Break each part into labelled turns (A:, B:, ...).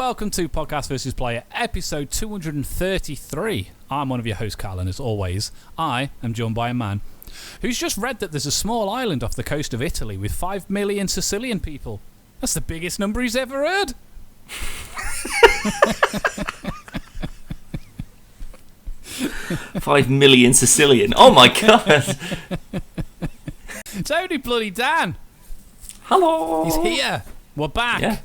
A: welcome to Podcast vs. Player, episode 233. I'm one of your hosts, Carl, and as always, I am joined by a man who's just read that there's a small island off the coast of Italy with 5 million Sicilian people. That's the biggest number he's ever heard.
B: 5 million Sicilian. Oh my god.
A: Tony bloody Dan.
B: Hello.
A: He's here. We're back.
B: Yeah.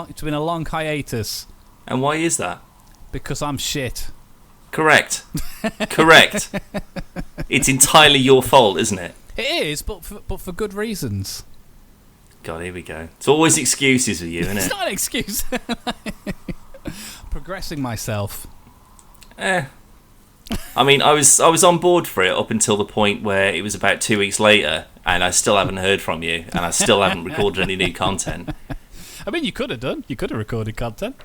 A: It's been a long hiatus.
B: And why is that?
A: Because I'm shit.
B: Correct. It's entirely your fault, isn't it?
A: It is, but for good reasons.
B: God, here we go. It's always excuses with you, isn't it?
A: It's not an excuse. Progressing myself.
B: I mean, I was on board for it up until the point where it was about 2 weeks later, and I still haven't heard from you, and I still haven't recorded any new content.
A: I mean, you could have done. You could have recorded content.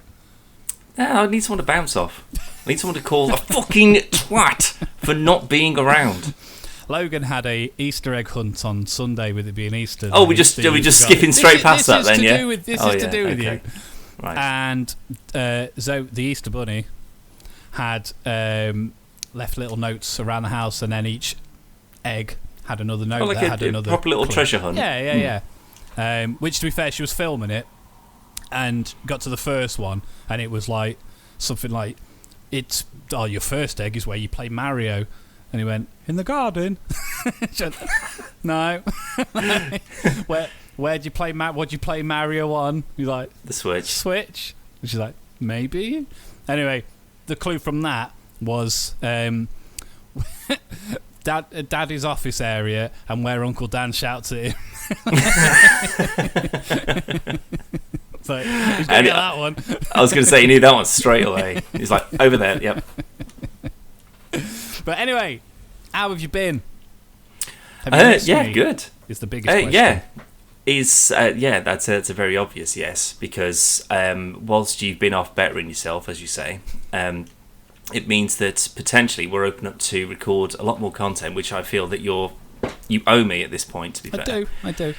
B: Yeah, I need someone to bounce off. I need someone to call a fucking twat for not being around.
A: Logan had a Easter egg hunt on Sunday with it being Easter.
B: Oh, we just skipping straight past that then, yeah?
A: This is to do with you.
B: Right.
A: And so the Easter Bunny had left little notes around the house, and then each egg had another note.
B: Like a proper little treasure hunt.
A: Yeah. Which, to be fair, she was filming it and got to the first one, and it was like something like, your first egg is where you play Mario. And he went, in the garden? Went, no. Where'd you play what'd you play Mario on? He's like,
B: the Switch.
A: Switch? And she's like, maybe. Anyway, the clue from that was Daddy's office area and where Uncle Dan shouts at him. So he's going to get that one.
B: I was going to say, he knew that one straight away. He's like, over there, yep.
A: But anyway, how have you been? Have you missed me?
B: Good.
A: Is the biggest question.
B: That's a very obvious yes, because whilst you've been off bettering yourself, as you say, it means that potentially we're open up to record a lot more content, which I feel that you owe me at this point, to be fair.
A: I do.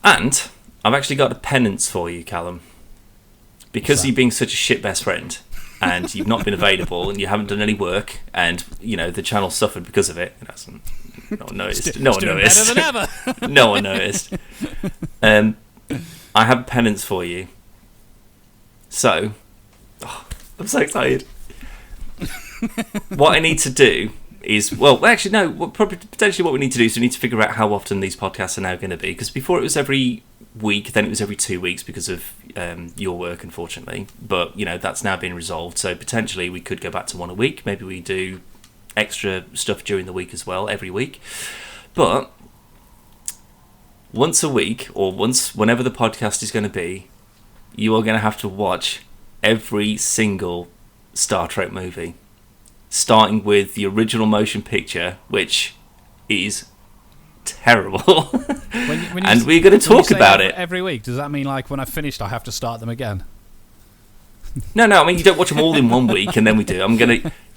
B: And I've actually got a penance for you, Callum. Because you're being such a shit best friend, and you've not been available, and you haven't done any work, and the channel suffered because of it. No one noticed. No one noticed.
A: Better than ever.
B: No one noticed. I have a penance for you. So, I'm so excited. What I need to do is, potentially what we need to do is we need to figure out how often these podcasts are now going to be. Because before it was every week, then it was every 2 weeks because of your work, unfortunately. But, that's now been resolved. So potentially we could go back to one a week. Maybe we do extra stuff during the week as well, every week. But once a week, or whenever the podcast is going to be, you are going to have to watch every single Star Trek movie, starting with the original motion picture, which is terrible. And we're going to talk about it
A: every week. Does that mean like when I've finished I have to start them again?
B: No, I mean, you don't watch them all in 1 week and then we do.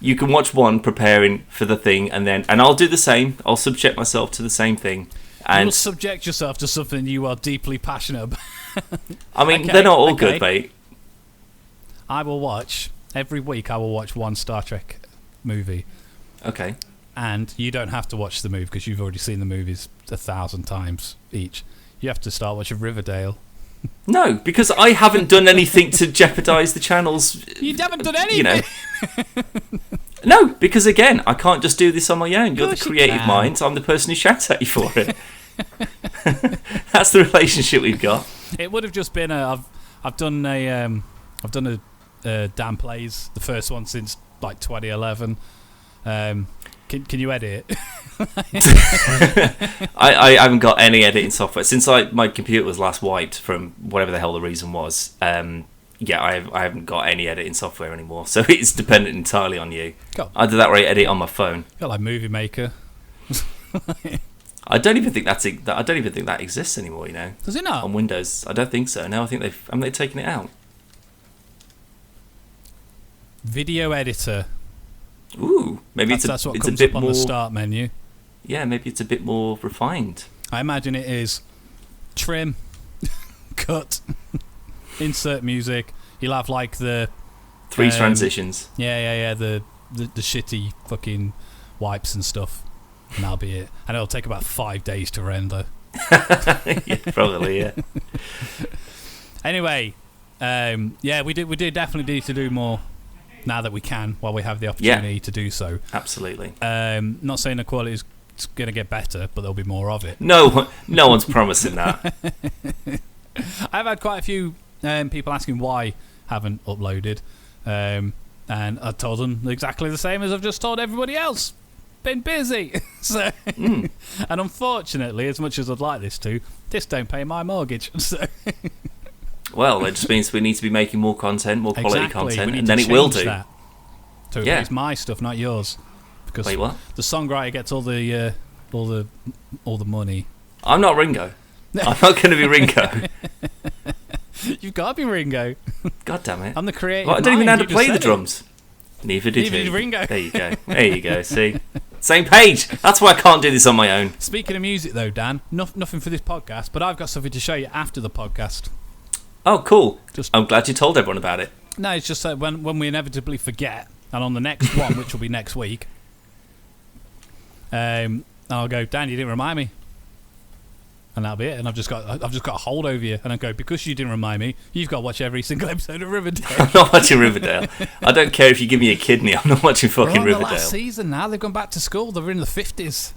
B: You can watch one preparing for the thing, and I'll do the same. I'll subject myself to the same thing. And
A: you'll subject yourself to something you are deeply passionate about.
B: I mean, they're not all good, mate.
A: I will watch every week. I will watch one Star Trek movie.
B: Okay.
A: And you don't have to watch the movie because you've already seen the movies 1,000 times each. You have to start watching Riverdale.
B: No, because I haven't done anything to jeopardise the channel's...
A: You haven't done anything?
B: No, because again, I can't just do this on my own. You're the creative
A: you
B: mind. I'm the person who shouts at you for it. That's the relationship we've got.
A: It would have just been I've done a Dan Plays, the first one since like 2011. Can you edit it?
B: I haven't got any editing software since my computer was last wiped from whatever the hell the reason was. I haven't got any editing software anymore, so it's dependent entirely on you. I do that right, edit on my phone.
A: Got like Movie Maker.
B: I don't even think that exists anymore.
A: Does it not?
B: On Windows, I don't think so. No, I think they've taken it out.
A: Video editor.
B: Ooh, maybe
A: that's what
B: it's
A: comes
B: a bit
A: up on
B: more,
A: the start menu.
B: Yeah, maybe it's a bit more refined.
A: I imagine it is trim, cut, insert music, You'll have like the
B: three transitions.
A: Yeah. The shitty fucking wipes and stuff, and that'll be it. And it'll take about 5 days to render.
B: Yeah, probably, yeah.
A: Anyway, we do definitely need to do more now that we can, while we have the opportunity to do so.
B: Absolutely.
A: Not saying the quality is going to get better, but there'll be more of it.
B: No one's promising that.
A: I've had quite a few people asking why I haven't uploaded, and I told them exactly the same as I've just told everybody else. Been busy. So, and unfortunately, as much as I'd like this don't pay my mortgage. So.
B: Well, it just means we need to be making more content, more quality content, and then it will do.
A: That. So it's my stuff, not yours. Because
B: wait, what?
A: The songwriter gets all the money.
B: I'm not Ringo. I'm not going to be Ringo.
A: You've got to be Ringo.
B: God damn it!
A: I'm the creative.
B: Well, I don't even know how to play the drums. Neither did
A: he. Ringo.
B: There you go. See, same page. That's why I can't do this on my own.
A: Speaking of music, though, Dan, nothing for this podcast, but I've got something to show you after the podcast.
B: Oh, cool. I'm glad you told everyone about it.
A: No, it's just that when we inevitably forget, and on the next one, which will be next week, I'll go, Dan, you didn't remind me. And that'll be it. And I've just got a hold over you. And I go, because you didn't remind me, you've got to watch every single episode of Riverdale.
B: I'm not watching Riverdale. I don't care if you give me a kidney. I'm not watching fucking Riverdale.
A: The last season now. They've gone back to school. They're in the 50s.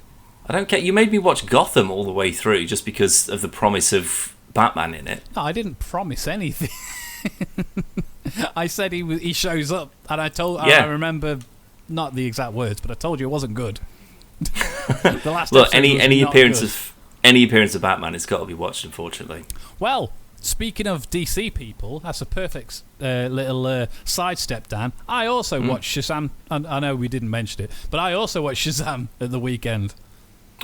B: I don't care. You made me watch Gotham all the way through just because of the promise of Batman in it.
A: No, I didn't promise anything. I said he shows up, and I remember not the exact words, but I told you it wasn't good. The last
B: look, any appearance
A: good.
B: of any appearance of Batman, it's got to be watched. Unfortunately.
A: Well, speaking of DC people, that's a perfect little sidestep, Dan. I also watched Shazam. I know we didn't mention it, but I also watched Shazam at the weekend.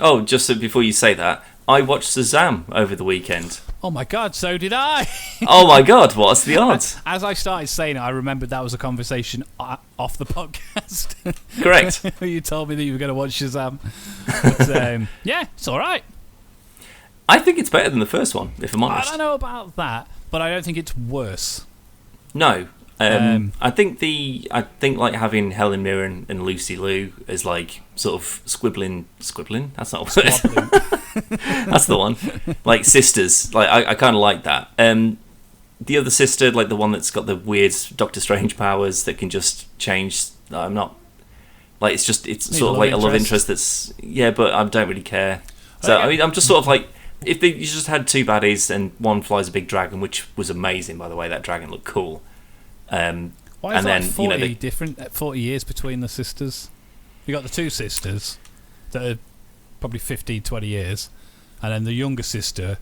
B: Oh, just so before you say that, I watched Shazam over the weekend.
A: Oh my God, so did I.
B: Oh my God, what's the odds?
A: As I started saying it, I remembered that was a conversation off the podcast.
B: Correct.
A: You told me that you were going to watch Shazam. But, yeah, it's all right.
B: I think it's better than the first one, if I'm honest.
A: I don't know about that, but I don't think it's worse.
B: No. I think like having Helen Mirren and Lucy Liu as like sort of squibbling. That's not what it is. That's the one. Like sisters. Like I kind of like that. The other sister, like the one that's got the weird Doctor Strange powers that can just change. I'm not like it's sort of like a love interest that's but I don't really care. So I mean, I'm just sort of like if you just had two baddies and one flies a big dragon, which was amazing by the way. That dragon looked cool.
A: Why is that 40 years between the sisters? You got the two sisters that are probably 15, 20 years, and then the younger sister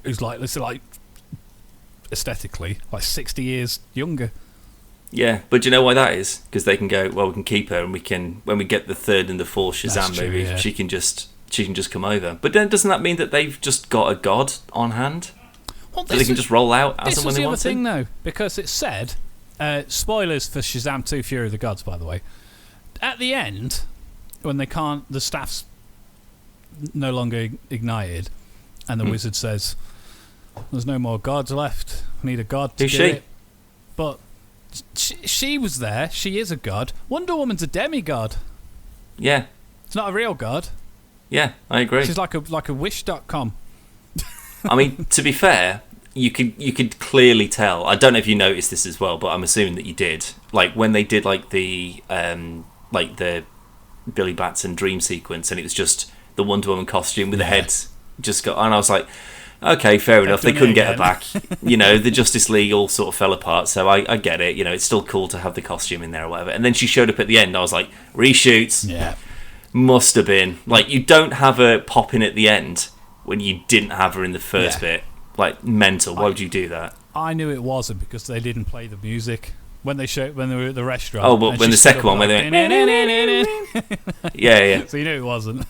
A: who's like, let's say, like aesthetically, like 60 years younger.
B: Yeah, but do you know why that is? Because they can go, well, we can keep her, and we can, when we get the third and the fourth Shazam movie, yeah. she can just come over. But then doesn't that mean that they've just got a god on hand? Well, so they can just roll out as and when they want to?
A: This was the other thing, though, because it said, spoilers for Shazam 2 Fury of the Gods, by the way, at the end, when the staff's no longer ignited, and the wizard says, there's no more gods left, we need a god to do it. But she was there, she is a god. Wonder Woman's a demigod.
B: Yeah.
A: It's not a real god.
B: Yeah, I agree.
A: She's like a wish.com.
B: I mean, to be fair, you could clearly tell. I don't know if you noticed this as well, but I'm assuming that you did. Like when they did like the Billy Batson dream sequence, and it was just the Wonder Woman costume with the head just got. And I was like, okay, fair enough. They couldn't get her back. You know, the Justice League all sort of fell apart. So I get it. You know, it's still cool to have the costume in there or whatever. And then she showed up at the end. I was like, reshoots.
A: Yeah,
B: must have been like you don't have her pop in at the end when you didn't have her in the first bit. Like mental. Why would you do that?
A: I knew it wasn't because they didn't play the music when they were at the restaurant.
B: Oh, but when the second one, when they went, yeah.
A: So you knew it wasn't.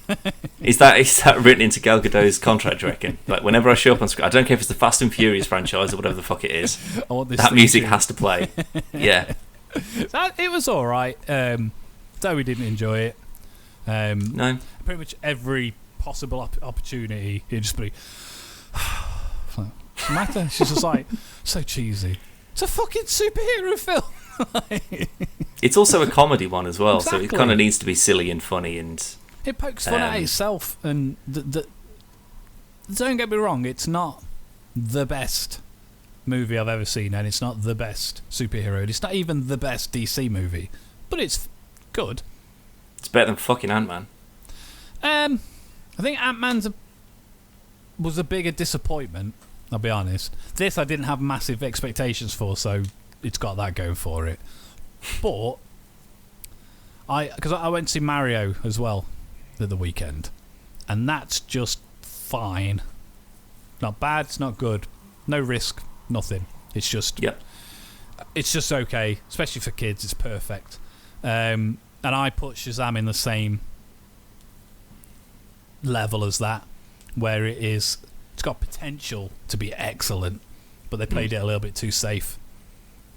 B: Is that written into Gal Gadot's contract? Do you reckon? Like whenever I show up on screen, I don't care if it's the Fast and Furious franchise or whatever the fuck it is. That music has to play. Yeah.
A: It was all right. Though we didn't enjoy it.
B: No.
A: Pretty much every possible opportunity, it'd just be. What's the matter? She's just like so cheesy. It's a fucking superhero film.
B: It's also a comedy one as well,
A: Exactly.
B: so it kind of needs to be silly and funny and.
A: It pokes fun at itself, and don't get me wrong, it's not the best movie I've ever seen, and it's not the best superhero. It's not even the best DC movie, but it's good.
B: It's better than fucking Ant-Man.
A: I think Ant-Man's was a bigger disappointment, I'll be honest. This I didn't have massive expectations for, so it's got that going for it. But because I went to see Mario as well at the weekend, and that's just fine. Not bad, it's not good. No risk, nothing. It's just it's just okay, especially for kids. It's perfect. And I put Shazam in the same level as that, where it's got potential to be excellent, but they played it a little bit too safe.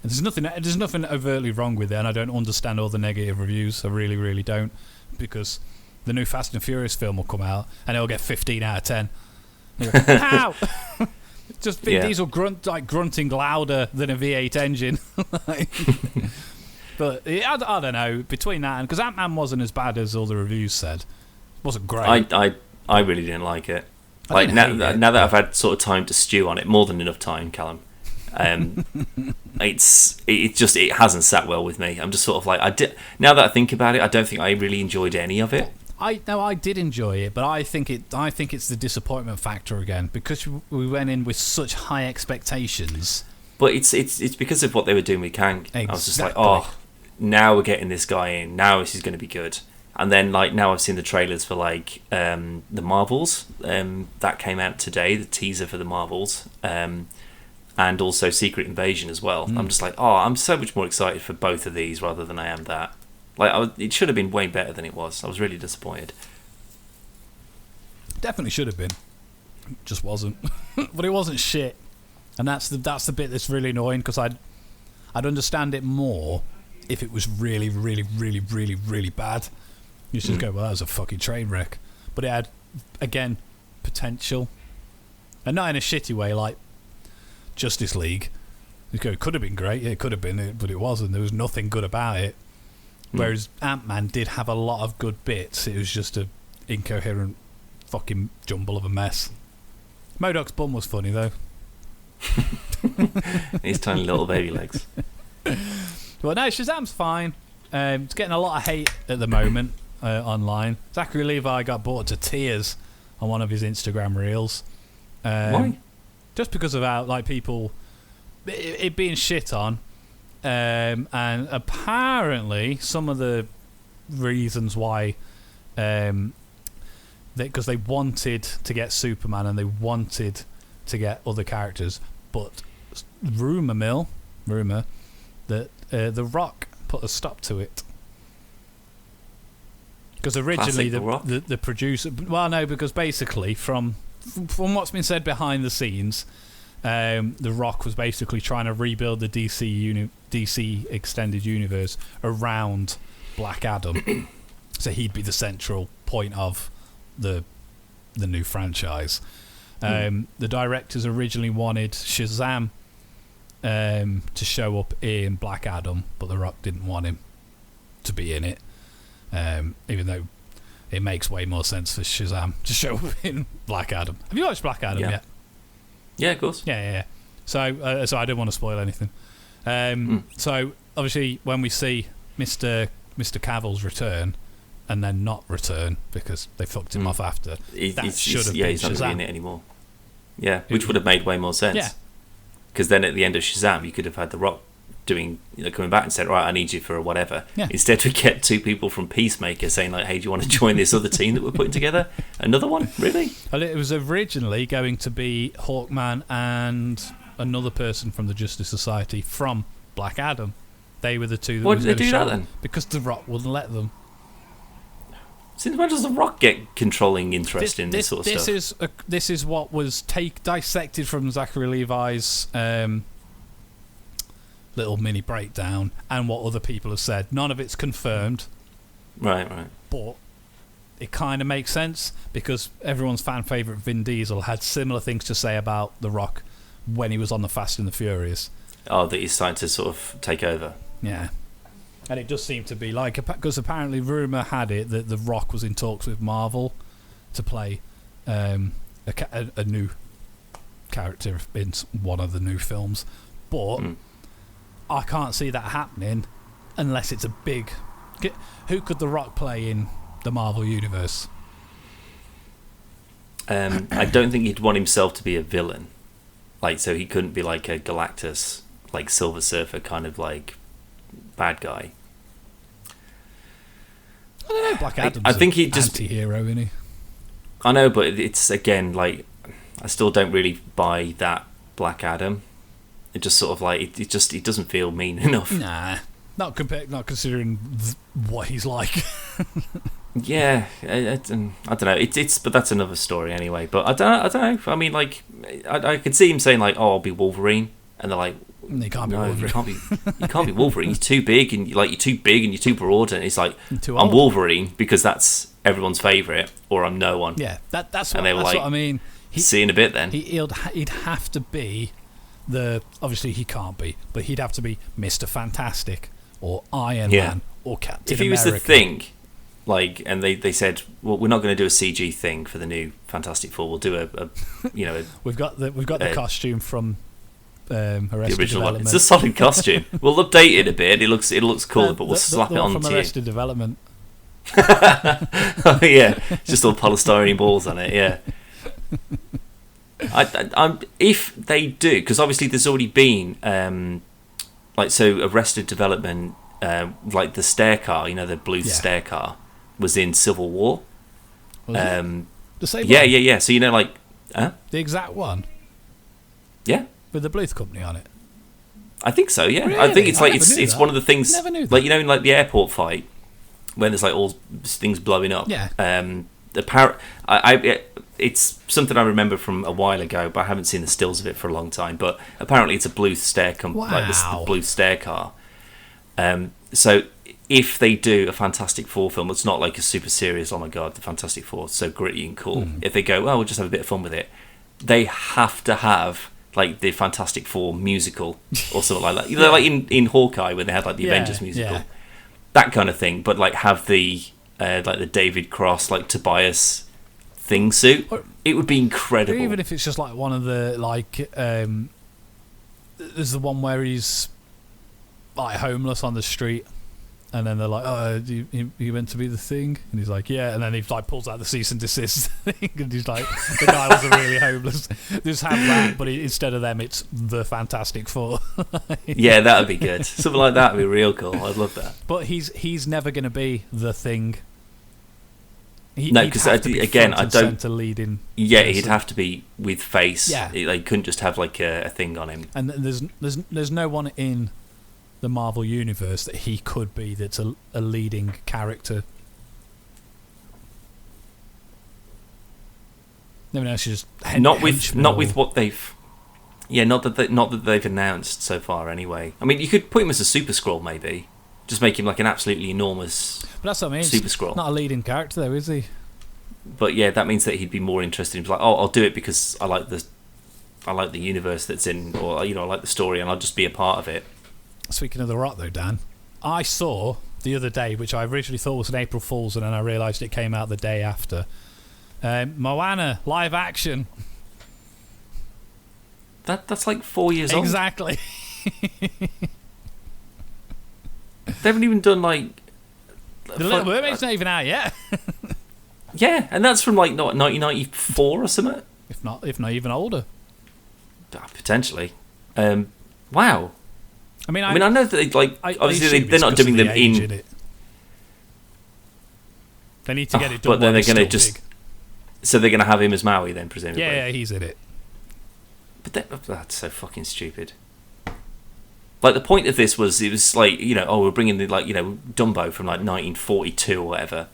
A: And there's nothing overtly wrong with it, and I don't understand all the negative reviews. I really, really don't, because the new Fast and Furious film will come out and it'll get 15 out of 10. How? Just Vin Diesel grunting louder than a V8 engine. But I don't know, between that and because Ant-Man wasn't as bad as all the reviews said. It wasn't great.
B: I really didn't like it. Like now that I've had sort of time to stew on it, more than enough time, Callum. It hasn't sat well with me. I'm just sort of like now that I think about it, I don't think I really enjoyed any of it.
A: I did enjoy it, but I think it's the disappointment factor again, because we went in with such high expectations.
B: But it's because of what they were doing with Kang.
A: Exactly.
B: I was just like, oh, now we're getting this guy in. Now this is going to be good. And then like now I've seen the trailers for like the Marvels that came out today, the teaser for the Marvels, and also Secret Invasion as well. I'm just like, oh, I'm so much more excited for both of these rather than I am that. Like it should have been way better than it was. I was really disappointed.
A: Definitely should have been. Just wasn't. But it wasn't shit. And that's the bit that's really annoying, because I'd understand it more if it was really, really, really, really, really bad. You just go, well, that was a fucking train wreck. But it had, again, potential. And not in a shitty way like Justice League. You go, it could have been great. Yeah, it could have been, but it wasn't. There was nothing good about it. Whereas Ant-Man did have a lot of good bits. It was just a incoherent fucking jumble of a mess. MODOK's bum was funny, though.
B: His tiny little baby legs.
A: Well, no, Shazam's fine. It's getting a lot of hate at the moment online. Zachary Levi got brought to tears on one of his Instagram reels.
B: Why?
A: Just because of how like people it being shit on, and apparently some of the reasons why, because they wanted to get Superman and they wanted to get other characters, but rumour that The Rock put a stop to it. Because originally the producer, well, no, because basically from what's been said behind the scenes, The Rock was basically trying to rebuild the DC extended universe around Black Adam, so he'd be the central point of the new franchise. The directors originally wanted Shazam to show up in Black Adam, but The Rock didn't want him to be in it, even though it makes way more sense for Shazam to show up in Black Adam. Have you watched Black Adam yet?
B: Yeah, of course.
A: Yeah. So I don't want to spoil anything. So obviously, when we see Mr. Cavill's return, and then not return because they fucked him off after, that should have been
B: he's not
A: Shazam.
B: going to be in it anymore. Yeah, which would have made way more sense.
A: Yeah.
B: Because then at the end of Shazam, you could have had The Rock coming back and said, right, I need you for whatever.
A: Yeah.
B: Instead, we get two people from Peacemaker saying, like, hey, do you want to join this other team that we're putting together? Another one? Really?
A: Well, it was originally going to be Hawkman and another person from the Justice Society from Black Adam. They were the two that
B: Why did they do that then?
A: Because The Rock wouldn't let them.
B: Since when does The Rock get controlling interest in this sort of stuff?
A: This is what was dissected from Zachary Levi's little mini breakdown, and what other people have said. None of it's confirmed.
B: Right.
A: But it kind of makes sense, because everyone's fan favourite Vin Diesel had similar things to say about The Rock when he was on the Fast and the Furious.
B: that he's starting to sort of take over.
A: Yeah. And it does seem to be like, because apparently rumour had it that The Rock was in talks with Marvel to play a new character in one of the new films. But I can't see that happening unless it's a big... Who could The Rock play in the Marvel Universe?
B: I don't think he'd want himself to be a villain. Like, so he couldn't be like a Galactus, like Silver Surfer kind of like bad guy.
A: I don't know, Black Adam's
B: I think he just
A: anti-hero, isn't he?
B: I know, but it's again like I still don't really buy that Black Adam. It just sort of like it doesn't feel mean enough.
A: Nah, not considering what he's like.
B: Yeah, I don't know. It's but that's another story anyway. But I don't know. I mean, like I could see him saying like, "Oh, I'll be Wolverine," and they're like,
A: "You can't be
B: no,
A: Wolverine.
B: You can't be Wolverine. You're too big, and you're too big, and you're too broad." And it's like,
A: I'm
B: Wolverine because that's everyone's favourite, or I'm no one.
A: Yeah, that's what,
B: and they were
A: that's
B: like,
A: what I mean.
B: See in a bit then.
A: He'd have to be obviously he can't be, but he'd have to be Mr. Fantastic or Iron Man or Captain America.
B: If he was the Thing, like, and they said, well, we're not going to do a CG thing for the new Fantastic Four. We'll do a
A: we've got the costume from Arrested
B: the original
A: Development.
B: one. It's a solid costume. We'll update it a bit. It looks cool, but we'll slap it
A: on
B: onto
A: from
B: you.
A: Arrested Development.
B: Oh yeah, just all polystyrene balls on it. Yeah. I'm if they do, because obviously there's already been Arrested Development, like the stair car, the blue stair car was in Civil War.
A: The same
B: yeah,
A: one?
B: yeah. So the
A: exact one.
B: Yeah,
A: with the Bluth company on it.
B: I think so. Yeah,
A: really?
B: I think it's it's one of the things.
A: Never knew that.
B: Like in like the airport fight when there's like all things blowing up.
A: Yeah.
B: It's something I remember from a while ago, but I haven't seen the stills of it for a long time. But apparently, it's a Bluth stair like this, the Bluth stair car. So if they do a Fantastic Four film, it's not like a super serious. Oh my god, the Fantastic Four, so gritty and cool. If they go, well, we'll just have a bit of fun with it. They have to have like the Fantastic Four musical or something like that. Like in Hawkeye, when they had like the Avengers musical, that kind of thing. But like have the like the David Cross, like Tobias thing suit. It would be incredible.
A: Or even if it's just like one of the there's the one where he's like homeless on the street, and then they're like, "Oh, you meant to be the Thing?" And he's like, "Yeah." And then he like pulls out the cease and desist thing, and he's like, "The guy wasn't really homeless." Just have that, but instead of them, it's the Fantastic Four.
B: Yeah, that would be good. Something like that would be real cool. I'd love that.
A: But he's never going to be the Thing.
B: No, because again, I don't.
A: Leading
B: yeah, person. He'd have to be with face.
A: Yeah,
B: they couldn't just have like a thing on him.
A: And there's no one in the Marvel universe that he could be that's a leading character. Everyone else is just
B: not with what they've. Yeah, not that they've announced so far. Anyway, I mean, you could put him as a Super Skrull, maybe. Just make him like an absolutely enormous.
A: But that's what I mean.
B: Super Skrull.
A: Not a leading character, though, is he?
B: But yeah, that means that he'd be more interested. He'd be like, "Oh, I'll do it because I like the universe that's in, or I like the story, and I'll just be a part of it."
A: Speaking of The Rock, though, Dan, I saw the other day, which I originally thought was an April Fool's, and then I realised it came out the day after. Moana live action.
B: That's like 4 years old.
A: Exactly.
B: They haven't even done like
A: The Little Mermaid's not even out yet.
B: Yeah, and that's from like 1994 or something.
A: If not even older.
B: Potentially. Wow.
A: I mean,
B: I know that they obviously they're not doing them in.
A: They need to get it done.
B: But then they're going to just. So they're going to have him as Maui then, presumably.
A: Yeah, he's in it.
B: But that's so fucking stupid. Like the point of this was, it was like, we're bringing the Dumbo from like 1942 or whatever.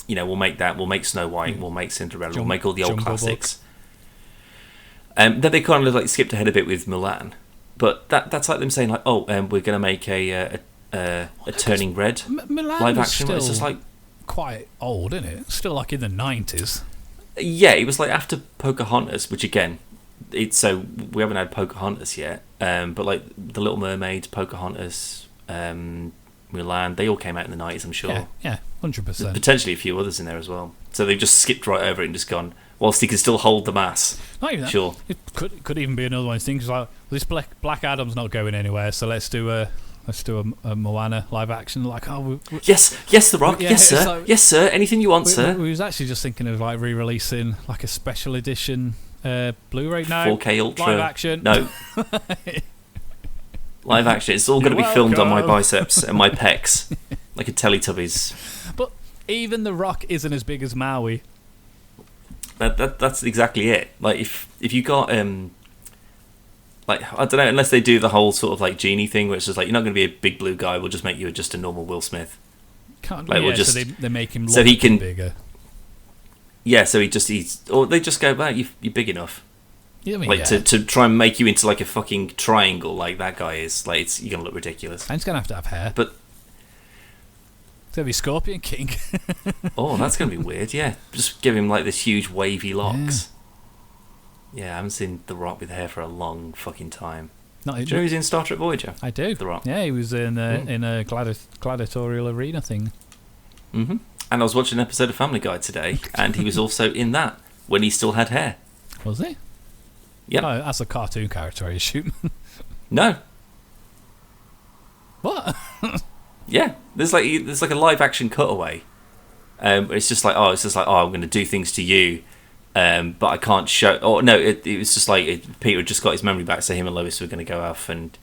B: We'll make that. We'll make Snow White. We'll make Cinderella. We'll make all the old classics. Then they kind of like skipped ahead a bit with Mulan, but that's like them saying like, we're going to make a Turning Red live action. It's just like
A: quite old, isn't it? Still like in the 90s.
B: Yeah, it was like after Pocahontas, which again, So we haven't had Pocahontas yet, but like the Little Mermaid, Pocahontas, Mulan, they all came out in the 90s, I'm sure.
A: Yeah, 100%.
B: There's potentially a few others in there as well. So they've just skipped right over it and just gone, whilst he can still hold the mass.
A: Not even that.
B: Sure.
A: It could even be another one of those things like, this Black Adam's not going anywhere, so let's do a Moana live action. Like,
B: yes, The Rock. Yeah, yes, sir. Like, yes, sir. Anything you want, sir.
A: We was actually just thinking of like re-releasing like a special edition Blu-ray. No,
B: 4K Ultra.
A: Live action.
B: No. Live action. It's all going to be filmed on my biceps and my pecs, like a Teletubbies.
A: But even The Rock isn't as big as Maui.
B: That's exactly it. Like if you got like, I don't know, unless they do the whole sort of like genie thing, where it's just like, you're not going to be a big blue guy, we'll just make you just a normal Will Smith.
A: Like, we'll just, so they make him look
B: so he can,
A: bigger.
B: Yeah, so or they just go, well, you're big enough.
A: Yeah, I mean,
B: like to try and make you into like a fucking triangle like that guy is. Like, you're going to look ridiculous.
A: And he's going to have hair.
B: But
A: it's going to be Scorpion King.
B: Oh, that's going to be weird, yeah. Just give him like this huge wavy locks. Yeah, I haven't seen The Rock with hair for a long fucking time. Do you know he's in Star Trek Voyager?
A: I do.
B: The Rock.
A: Yeah, he was in a gladiatorial arena thing.
B: Mm-hmm. And I was watching an episode of Family Guy today, and he was also in that when he still had hair.
A: Was he?
B: Yeah.
A: No, that's a cartoon character, I assume.
B: No.
A: What?
B: Yeah, there's like a live action cutaway. It's just like, I'm going to do things to you. But I can't show. Or no, it was just like Peter had just got his memory back, so him and Lois were going to go off and,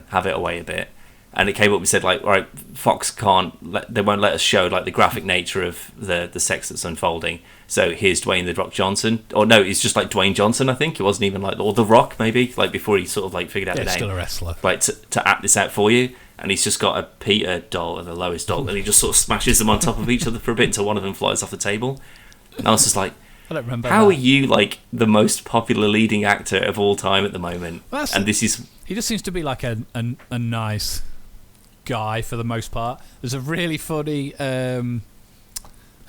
B: have it away a bit. And it came up and said like, all right, Fox they won't let us show like the graphic nature of the sex that's unfolding. So here's Dwayne the Rock Johnson, or no, it's just like Dwayne Johnson. I think it wasn't even like, or The Rock maybe, like before he sort of like figured out the name.
A: Still a wrestler.
B: Like to act this out for you. And he's just got a Peter doll and a Lois doll, and he just sort of smashes them on top of each other for a bit until one of them flies off the table. And I was just like,
A: I don't remember.
B: How are you like the most popular leading actor of all time at the moment?
A: Well,
B: and this is...
A: He just seems to be like a nice guy for the most part. There's a really funny... I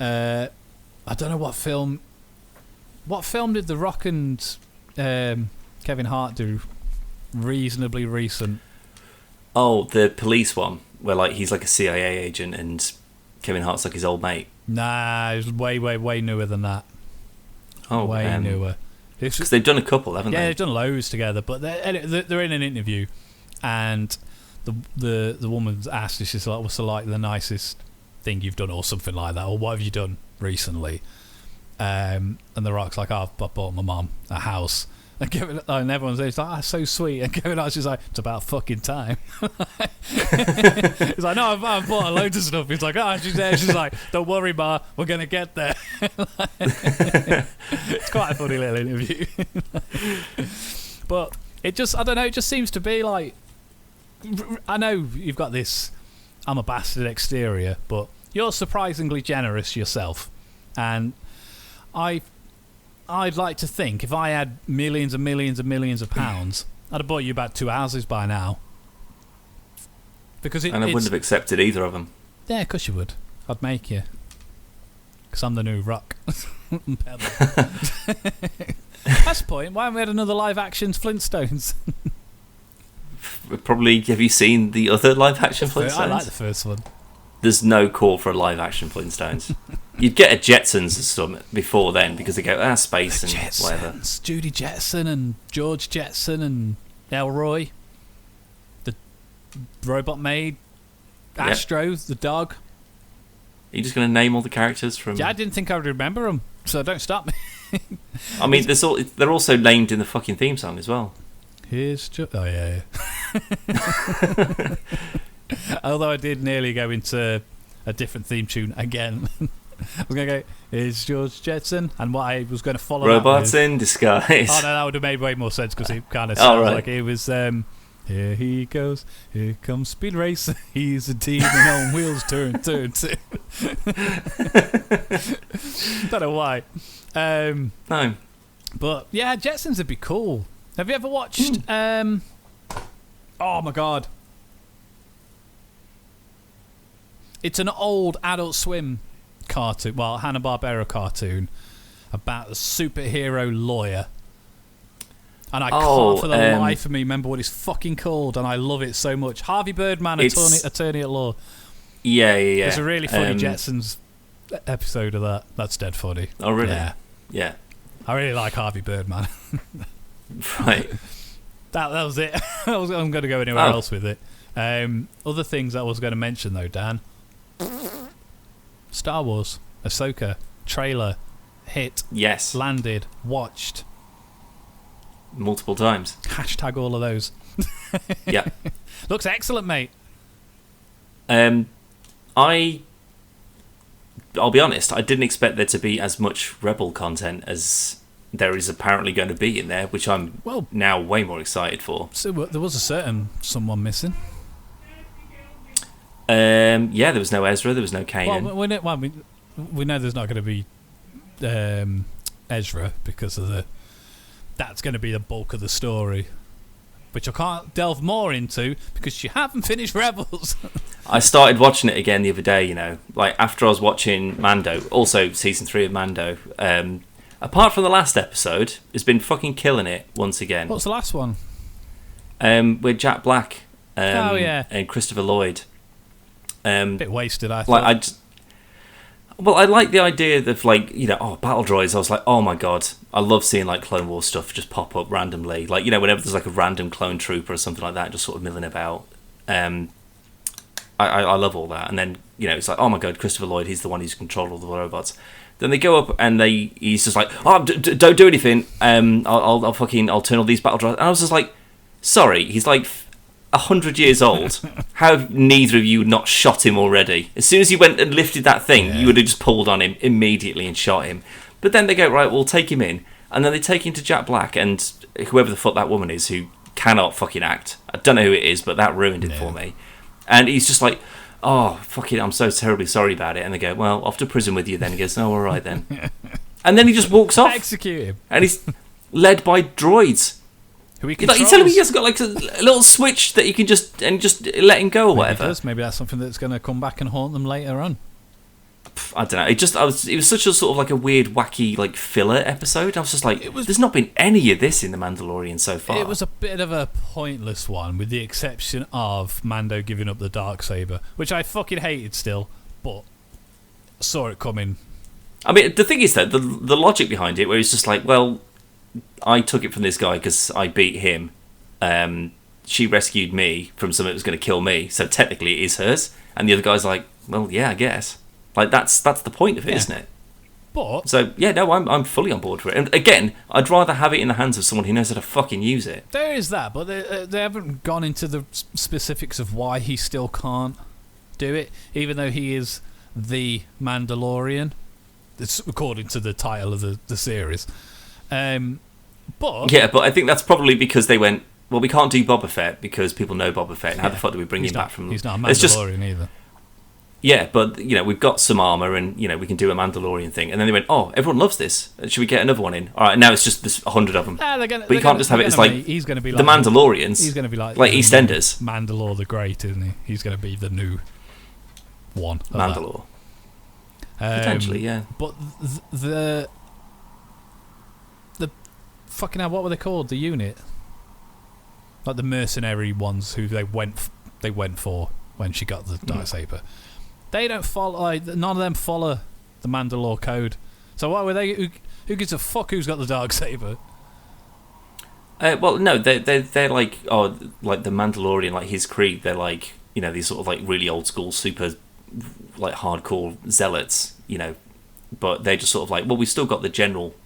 A: don't know what film... What film did The Rock and Kevin Hart do reasonably recent?
B: Oh, the police one, where like he's like a CIA agent and Kevin Hart's like his old mate.
A: Nah, it was way newer than that.
B: Oh,
A: way newer.
B: Because they've done a couple, haven't they?
A: Yeah, they've done loads together. But they're in an interview, and the woman's asked, "She's like, what's the nicest thing you've done, or something like that, or what have you done recently?" And The Rock's like, "Oh, I bought my mum a house." And everyone's like, that's so sweet. And Kevin Hart's just like, it's about fucking time. He's like, no, I've bought a load of stuff. He's like, she's there. She's like, don't worry, Ma, we're going to get there. It's quite a funny little interview. But it just, I don't know, it just seems to be like, I know you've got this, I'm a bastard exterior, but you're surprisingly generous yourself. And I'd like to think if I had millions and millions and millions of pounds, I'd have bought you about 2 houses by now. Because
B: and I wouldn't have accepted either of them.
A: Yeah, of course you would. I'd make you. Because I'm the new Rock. That's the point. Why haven't we had another live action Flintstones?
B: Probably, have you seen the other live action Flintstones?
A: I like the first one.
B: There's no call for a live action Flintstones. You'd get a Jetsons or something before then, because they go, space and
A: Jetsons,
B: whatever.
A: Judy Jetson and George Jetson and Elroy. The robot maid. Astro, the dog.
B: Are you just going to name all the characters from...
A: Yeah, I didn't think I would remember them, so don't stop me.
B: I mean, they're also named in the fucking theme song as well.
A: Oh, yeah. Although I did nearly go into a different theme tune again. I was going to go, here's George Jetson, and what I was going to follow
B: Robots
A: that with,
B: in Disguise.
A: Oh, no, that would have made way more sense, because it kind of sounds like it was... here he goes, here comes Speed Racer, he's a demon on wheels, turn. Don't know why.
B: No.
A: But, yeah, Jetsons would be cool. Have you ever watched... oh, my God. It's an old Adult Swim cartoon, well, Hanna-Barbera cartoon, about a superhero lawyer. And I can't for the life of me remember what it's fucking called, and I love it so much. Harvey Birdman, Attorney at Law.
B: Yeah.
A: There's a really funny Jetsons episode of that. That's dead funny.
B: Oh, really?
A: Yeah. I really like Harvey Birdman.
B: Right.
A: That was it. I'm going to go anywhere else with it. Other things I was going to mention, though, Dan. Star Wars, Ahsoka, trailer, hit,
B: yes,
A: landed, watched.
B: Multiple times.
A: Hashtag all of those.
B: Yeah.
A: Looks excellent, mate.
B: I'll be honest, I didn't expect there to be as much Rebel content as there is apparently going to be in there, which I'm now way more excited for.
A: So there was a certain someone missing.
B: Yeah, there was no Ezra, there was no Kanan.
A: We know there's not going to be Ezra because of that's going to be the bulk of the story, which I can't delve more into because you haven't finished Rebels.
B: I started watching it again the other day, like after I was watching Mando, also season 3 of Mando. Apart from the last episode, has been fucking killing it once again.
A: What's the last one?
B: With Jack Black and Christopher Lloyd.
A: Bit wasted, I thought.
B: I like the idea of battle droids. I was like, oh my god, I love seeing like Clone Wars stuff just pop up randomly. Like, whenever there's like a random clone trooper or something like that, just sort of milling about. I love all that. And then it's like, oh my god, Christopher Lloyd, he's the one who's controlled all the robots. Then they go up and he's just like, oh, don't do anything. I'll turn all these battle droids. And I was just like, sorry, he's like 100 years old. How have neither of you not shot him already? As soon as he went and lifted that thing, you would have just pulled on him immediately and shot him. But then they go, right, we'll take him in. And then they take him to Jack Black and whoever the fuck that woman is who cannot fucking act. I don't know who it is, but that ruined it for me. And he's just like, oh, fuck it, I'm so terribly sorry about it. And they go, well, off to prison with you then. He goes, oh, all right then. And then he just walks off.
A: Execute him.
B: And he's led by droids. You're telling me he has got like a little switch that you can just let him go or whatever.
A: Maybe that's something that's going to come back and haunt them later on.
B: I don't know. It was such a sort of like a weird, wacky like filler episode. I was just like, there's not been any of this in The Mandalorian so far.
A: It was a bit of a pointless one, with the exception of Mando giving up the Darksaber, which I fucking hated still, but saw it coming.
B: I mean, the thing is that the logic behind it, where it's just like, well, I took it from this guy because I beat him. She rescued me from something that was going to kill me, so technically it is hers. And the other guy's like, well, yeah, I guess. Like that's the point of it, isn't it?
A: But
B: so yeah, no, I'm fully on board for it. And again, I'd rather have it in the hands of someone who knows how to fucking use it.
A: There is that, but they haven't gone into the specifics of why he still can't do it, even though he is the Mandalorian. It's according to the title of the series. But
B: I think that's probably because they went, well, we can't do Boba Fett because people know Boba Fett, and how the fuck do we bring him back from?
A: He's not a Mandalorian either.
B: Yeah, but we've got some armor, and we can do a Mandalorian thing. And then they went, oh, everyone loves this. Should we get another one in? All right, now it's just this 100 of them. But you can't just have it. It's like
A: he's going to be
B: the Mandalorians.
A: He's going to be like
B: EastEnders.
A: Mandalore the Great, isn't he? He's going to be the new one.
B: Mandalore. Potentially, yeah.
A: But the fucking hell, what were they called? The unit, like the mercenary ones who they went for when she got the Darksaber. They don't follow. None of them follow the Mandalore code. So why were they? Who gives a fuck who's got the Darksaber?
B: Well, no, they're like like the Mandalorian, like his creed. They're like these sort of like really old school, super like hardcore zealots. But they're just sort of like, well, we've still got the general,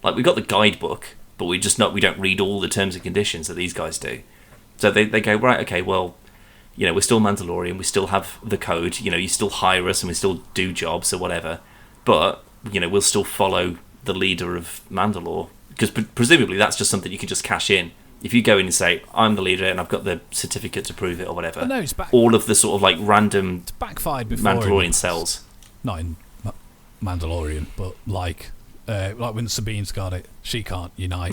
B: like we got the guidebook, but we don't read all the terms and conditions that these guys do. So they go, right, okay, well, we're still Mandalorian, we still have the code, you still hire us and we still do jobs or whatever, but we'll still follow the leader of Mandalore, because presumably that's just something you can just cash in. If you go in and say, I'm the leader and I've got the certificate to prove it or whatever,
A: no,
B: all of the sort of like random
A: backfired before
B: Mandalorian cells.
A: Not in Mandalorian, but like when Sabine's got it, she can't unite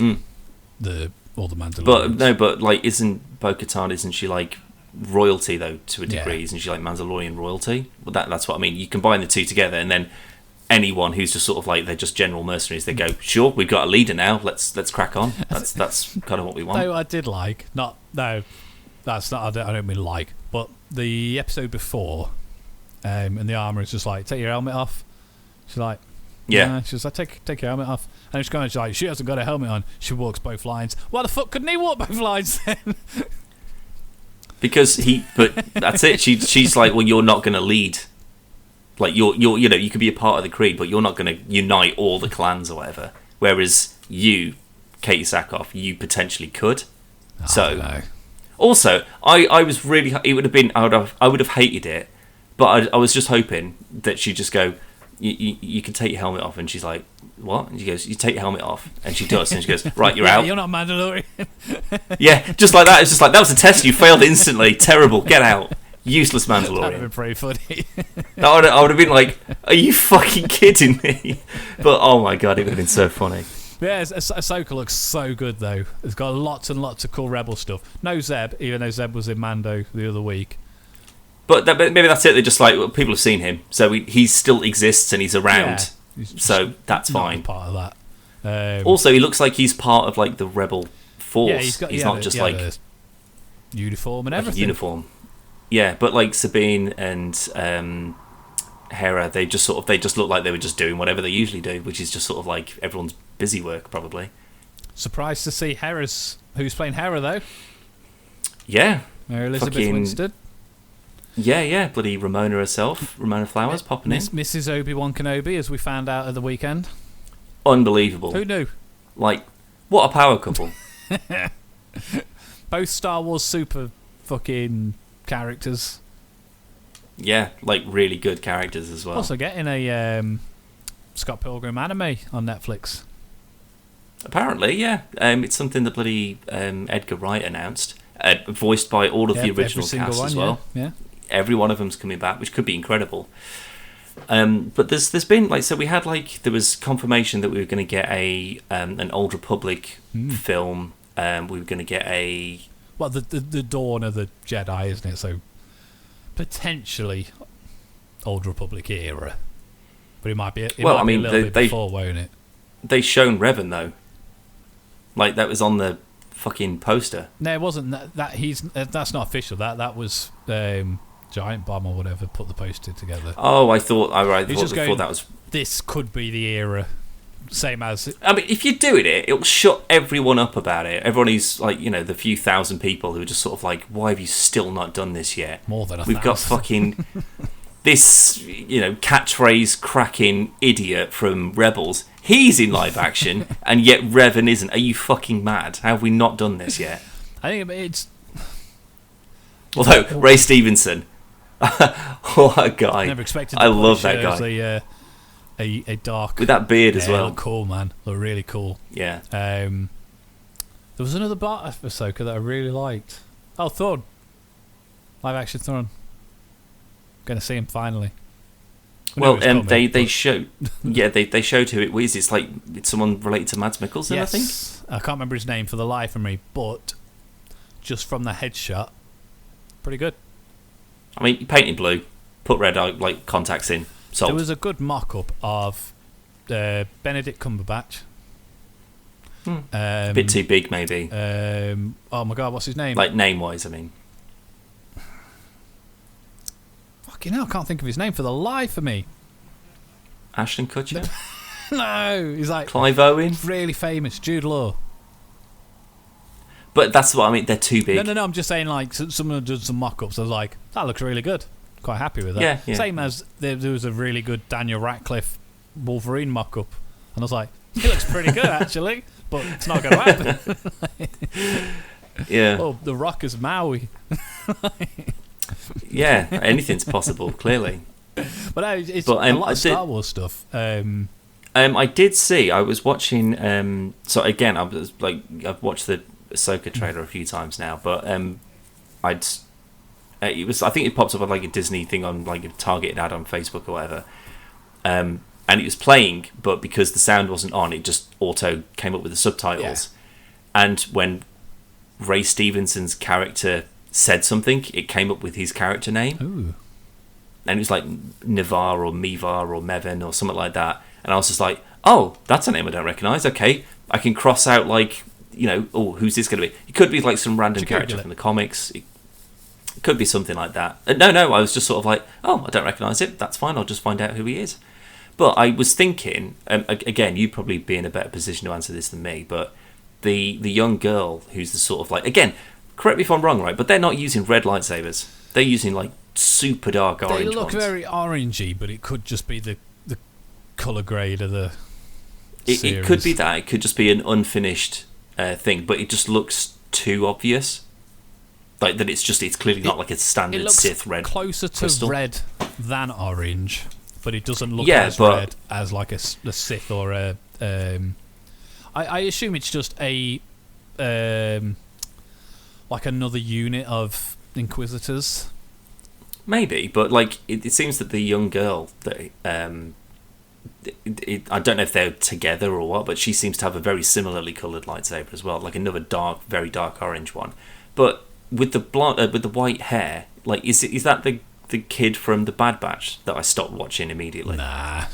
A: all the Mandalorians.
B: But like, isn't Bo-Katan, isn't she like royalty though to a degree? Isn't she like Mandalorian royalty? Well, that's what I mean. You combine the two together, and then anyone who's just sort of like they're just general mercenaries. They go, sure, we've got a leader now. Let's crack on. That's kind of what we want.
A: No, I did like that's not. I don't mean like, but the episode before, and the armor is just like, take your helmet off. She's like,
B: yeah.
A: She's like, take your helmet off, and she's going, she's like, she hasn't got a helmet on. She walks both lines. Why the fuck couldn't he walk both lines then?
B: Because but that's it. She's like, well, you're not going to lead. Like you could be a part of the Creed, but you're not going to unite all the clans or whatever. Whereas you, Katie Sackhoff, you potentially could. So, also, I was really. It would have been. I would have hated it, but I was just hoping that she'd just go. You can take your helmet off, and she's like, what? And she goes, you take your helmet off, and she does, and she goes, right, you're out.
A: You're not Mandalorian.
B: Yeah, just like that. It's just like that was a test. You failed instantly. Terrible. Get out. Useless Mandalorian.
A: That would have been pretty funny.
B: I would have been like, are you fucking kidding me? But oh my god, it would have been so funny.
A: Yeah, Ahsoka looks so good though. It's got lots and lots of cool Rebel stuff. No Zeb, even though Zeb was in Mando the other week.
B: But maybe that's it. They're just like, well, people have seen him, so he still exists and he's around. Yeah, so that's fine.
A: Part of that.
B: Also, he looks like he's part of like the Rebel force.
A: Yeah,
B: he's not just like
A: a uniform and
B: like
A: everything.
B: Uniform. Yeah, but like Sabine and Hera, they just look like they were just doing whatever they usually do, which is just sort of like everyone's busy work, probably.
A: Surprised to see who's playing Hera though.
B: Yeah,
A: Mary Elizabeth Winstead.
B: Yeah, bloody Ramona herself, Ramona Flowers popping in.
A: Mrs. Obi-Wan Kenobi, as we found out at the weekend.
B: Unbelievable.
A: Who knew?
B: Like, what a power couple.
A: Both Star Wars super fucking characters.
B: Yeah, like really good characters as well.
A: Also getting a Scott Pilgrim anime on Netflix.
B: Apparently, yeah. It's something that bloody Edgar Wright announced. Voiced by all of the original cast as well.
A: Yeah.
B: Every one of them's coming back, which could be incredible. But there's been there was confirmation that we were going to get an Old Republic film. We were going to get
A: the Dawn of the Jedi, isn't it? So potentially Old Republic era, but it might be. Be a little bit before, won't it?
B: They shown Revan though. Like that was on the fucking poster.
A: No, it wasn't. That's not official. That was Giant Bomb or whatever put the poster together.
B: Oh, I thought that was.
A: This could be the era. Same as.
B: I mean, if you're doing it, it'll shut everyone up about it. Everyone who's like, the few thousand people who are just sort of like, why have you still not done this yet?
A: More than
B: We've got fucking this, catchphrase cracking idiot from Rebels. He's in live action, and yet Revan isn't. Are you fucking mad? How have we not done this yet?
A: I think it's.
B: Although Ray Stevenson, what a guy!
A: Never expected.
B: I love that guy.
A: A dark
B: with that beard as well.
A: Look cool, man. Look really cool.
B: Yeah.
A: There was another part of Ahsoka that I really liked. Oh, Thrawn. Live action Thrawn. Going to see him finally.
B: Well, they showed they showed who it was. It's like it's someone related to Mads Mikkelsen,
A: yes.
B: I think.
A: I can't remember his name for the life of me, but just from the headshot, pretty good.
B: I mean, painted blue, put red contacts in. Sold.
A: There was a good mock-up of Benedict Cumberbatch.
B: A bit too big, maybe.
A: Oh my god, what's his name?
B: Like name-wise, I mean.
A: Fucking hell, I can't think of his name for the life of me.
B: Ashton Kutcher?
A: No, he's like
B: Clive Owen?
A: Really famous, Jude Law.
B: But that's what I mean, they're too big.
A: No, I'm just saying, like, someone did some mock-ups. I was like, that looks really good. Quite happy with that.
B: Yeah.
A: Same as there was a really good Daniel Radcliffe Wolverine mock-up. And I was like, he looks pretty good, actually. But it's not going to happen.
B: Yeah.
A: Oh, The Rock is Maui.
B: Yeah, anything's possible, clearly.
A: But it's a lot of Star Wars stuff.
B: I did see. I was watching. So again, I've watched the Ahsoka trailer a few times now, but it was. I think it pops up on like a Disney thing on like a targeted ad on Facebook or whatever. And it was playing, but because the sound wasn't on, it just auto came up with the subtitles. Yeah. And when Ray Stevenson's character said something, it came up with his character name.
A: Ooh.
B: and it was like Nivar or Mivar or Mevin or something like that. And I was just like, oh, that's a name I don't recognise. Okay, I can cross out like, oh, who's this going to be? It could be like some random character from the comics. It could be something like that. No, I was just sort of like, oh, I don't recognise it. That's fine. I'll just find out who he is. But I was thinking, again, you'd probably be in a better position to answer this than me, but the young girl who's the sort of like, again, correct me if I'm wrong, right? But they're not using red lightsabers. They're using like super dark orange ones.
A: They look very orangey, but it could just be the colour grade of the series.
B: It could be that. It could just be an unfinished thing, but it just looks too obvious. Like that, it's clearly not like a standard Sith red.
A: It looks closer to
B: crystal.
A: red than orange, but it doesn't look as red as like a Sith or a. I assume it's just a like another unit of Inquisitors.
B: Maybe, but like it seems that the young girl that I don't know if they're together or what, but she seems to have a very similarly coloured lightsaber as well, like another very dark orange one. But with the with the white hair, like is that the kid from the Bad Batch that I stopped watching immediately?
A: Nah,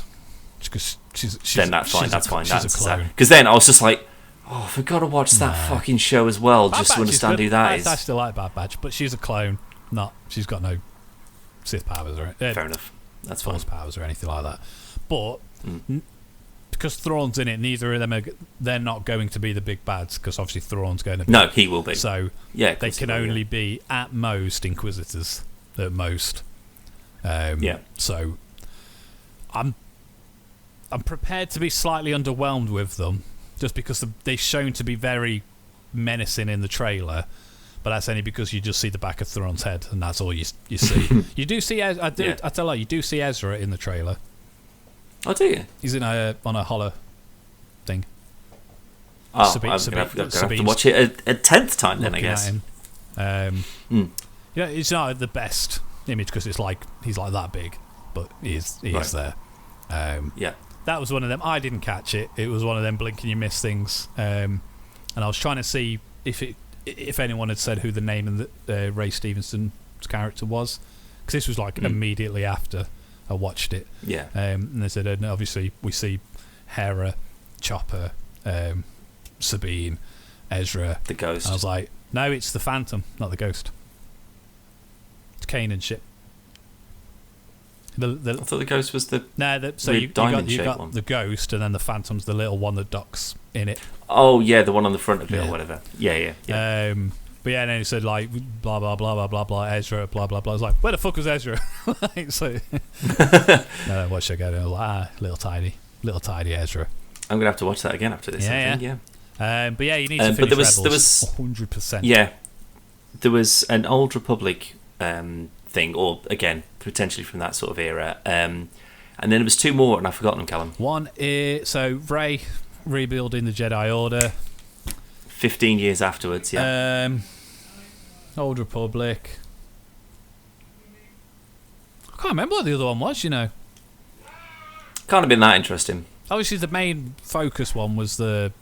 A: because she's
B: then that's fine. That's fine.
A: That's a clone.
B: Because then I was just like, oh, I've got to watch that fucking show as well,
A: Bad
B: just
A: Batch
B: to understand who that is.
A: I still like Bad Batch, but she's a clone. She's got no Sith powers or
B: fair enough. That's fine.
A: Force powers or anything like that. But because Thrawn's in it, neither of them they're not going to be the big bads, because obviously Thrawn's going to be.
B: No, he will be.
A: So
B: yeah,
A: they can only be at most Inquisitors. At most. So I'm prepared to be slightly underwhelmed with them, just because they're shown to be very menacing in the trailer. But that's only because you just see the back of Thrawn's head, and that's all you see. You do see, I tell you, you do see Ezra in the trailer.
B: Oh, do you?
A: He's on a holo thing.
B: Oh, I'm going to have to watch it a 10th time then, I guess.
A: It's not the best image because he's like that big, but he is there. That was one of them. I didn't catch it. It was one of them blink and you miss things. And I was trying to see if anyone had said who the name of the Ray Stevenson's character was, because this was like immediately after I watched it.
B: Yeah.
A: And they said, obviously we see Hera, Chopper, Sabine, Ezra,
B: the Ghost.
A: I was like, no, it's the Phantom, not the Ghost. It's Kanan ship.
B: I thought the Ghost was the
A: so you got one. The Ghost, and then the Phantom's the little one that docks in it.
B: Oh yeah, the one on the front of it or whatever. Yeah.
A: But yeah, and then he said like blah blah blah blah blah blah Ezra blah blah blah. I was like, where the fuck was Ezra? No, watch it again. I was like, little tidy Ezra.
B: I'm gonna have to watch that again after this. Yeah.
A: But yeah, you need to finish Rebels. There was 100%.
B: Yeah, there was an Old Republic thing, or again potentially from that sort of era. And then there was two more, and I've forgotten them, Callum.
A: One is Rey rebuilding the Jedi Order.
B: 15 years afterwards, yeah.
A: Old Republic. I can't remember what the other one was, Can't
B: have been that interesting.
A: Obviously, the main focus one was the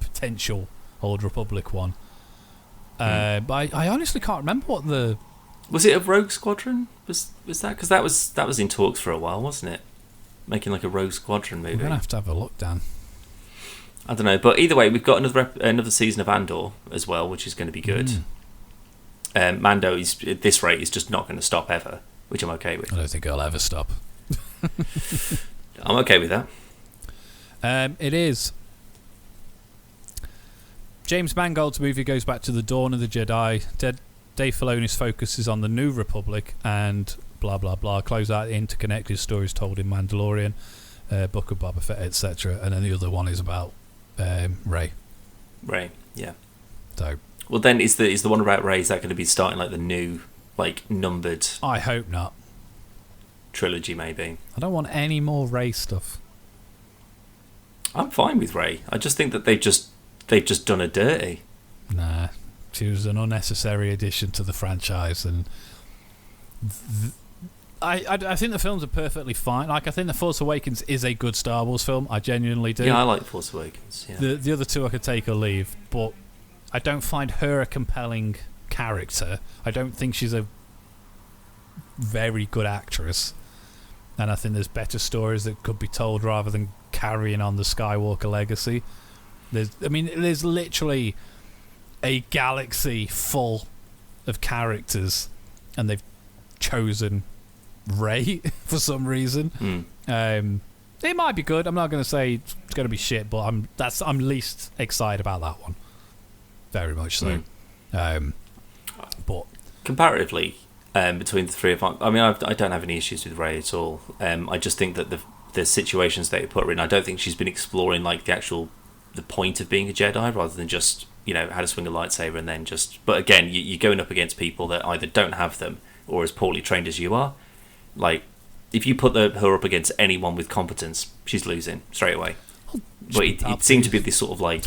A: potential Old Republic one. But I honestly can't remember what the...
B: Was it a Rogue Squadron? Was that? Because that was in talks for a while, wasn't it? Making like a Rogue Squadron movie.
A: We're going to have a look, Dan.
B: I don't know, but either way, we've got another season of Andor as well, which is going to be good. Mando is at this rate is just not going to stop ever, which I'm okay with.
A: I don't think I'll ever stop.
B: I'm okay with that.
A: It is. James Mangold's movie goes back to the Dawn of the Jedi. Dave Filoni's focus is on the New Republic and blah blah blah. Close out interconnected stories told in Mandalorian, Book of Boba Fett, etc. And then the other one is about Rey.
B: Rey, yeah.
A: So,
B: well, then is the one about Rey, is that going to be starting like the new numbered?
A: I hope not.
B: Trilogy, maybe.
A: I don't want any more Rey stuff.
B: I'm fine with Rey. I just think that they've just done her dirty.
A: Nah, she was an unnecessary addition to the franchise, and I think the films are perfectly fine. Like, I think The Force Awakens is a good Star Wars film. I genuinely do.
B: Yeah, I like Force Awakens. Yeah.
A: The other two I could take or leave, but I don't find her a compelling character. I don't think she's a very good actress, and I think there's better stories that could be told rather than carrying on the Skywalker legacy. There's literally a galaxy full of characters, and they've chosen Rey for some reason. It might be good. I'm not going to say it's going to be shit, but I'm least excited about that one. Very much so. But
B: comparatively, between the three of them, I don't have any issues with Rey at all. I just think that the situations that you put her in, I don't think she's been exploring like the point of being a Jedi, rather than just how to swing a lightsaber and then just. But again, you're going up against people that either don't have them or as poorly trained as you are. Like, if you put her up against anyone with competence, she's losing straight away. But it seemed to be this sort of like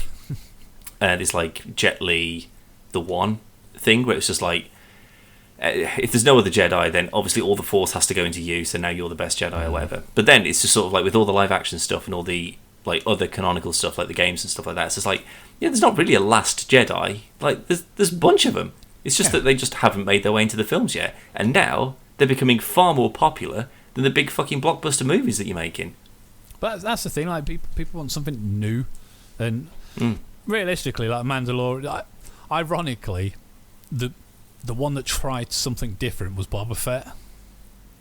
B: this like Jet Li, the One thing, where it's just like, if there's no other Jedi, then obviously all the Force has to go into you, so now you're the best Jedi or whatever. But then it's just sort of like, with all the live action stuff and all the like other canonical stuff like the games and stuff like that, it's just like, there's not really a last Jedi. Like, there's a bunch of them. It's just that they just haven't made their way into the films yet, and now they're becoming far more popular than the big fucking blockbuster movies that you're making.
A: But that's the thing, like, people want something new, and realistically, like Mandalorian, ironically, the one that tried something different was Boba Fett,